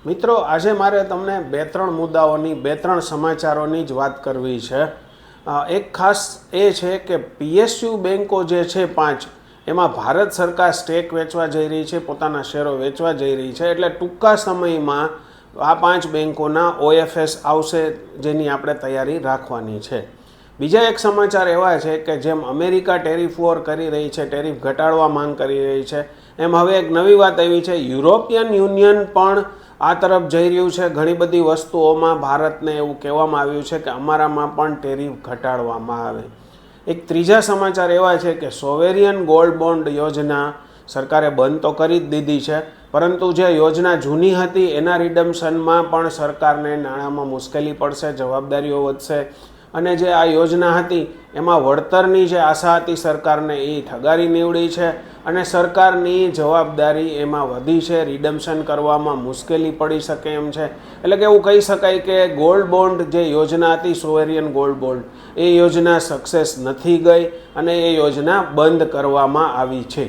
મિત્રો, આજે મારે તમને બે ત્રણ મુદ્દાઓની બે ત્રણ સમાચારોની જ વાત કરવી છે. એક ખાસ એ છે કે પીએસયુ બેન્કો જે છે 5, એમાં ભારત સરકાર સ્ટેક વેચવા જઈ રહી છે, પોતાના શેરો વેચવા જઈ રહી છે. એટલે ટૂંકા સમયમાં આ 5 બેન્કોના ઓએફએસ આવશે, જેની આપણે તૈયારી રાખવાની છે. બીજા એક સમાચાર એવા છે કે જેમ અમેરિકા ટેરિફ વોર કરી રહી છે, ટેરિફ ઘટાડવા માંગ કરી રહી છે, એમ હવે એક નવી વાત આવી છે. યુરોપિયન યુનિયન પણ આ તરફ જઈ રહ્યું છે. ઘણી બધી વસ્તુઓમાં ભારતને એવું કહેવામાં આવ્યું છે કે અમારામાં પણ ટેરિફ ઘટાડવામાં આવે. એક ત્રીજા સમાચાર એવા છે કે સોવેરિયન ગોલ્ડ બોન્ડ યોજના સરકારે બંધ તો કરી જ દીધી છે, પરંતુ જે યોજના જૂની હતી એના રિડમ્શનમાં પણ સરકારને નાણાંમાં મુશ્કેલી પડશે, જવાબદારીઓ વધશે. અને જે આ યોજના હતી એમાં વળતરની જે આશા હતી સરકારને, એ ઠગારી નીવડી છે અને સરકારની જવાબદારી એમાં વધી છે. રિડમ્શન કરવામાં મુશ્કેલી પડી શકે એમ છે. એટલે કે એવું કહી શકાય કે ગોલ્ડ બોન્ડ જે યોજના હતી, સોવેરિયન ગોલ્ડ બોન્ડ, એ યોજના સક્સેસ નથી ગઈ અને એ યોજના બંધ કરવામાં આવી છે.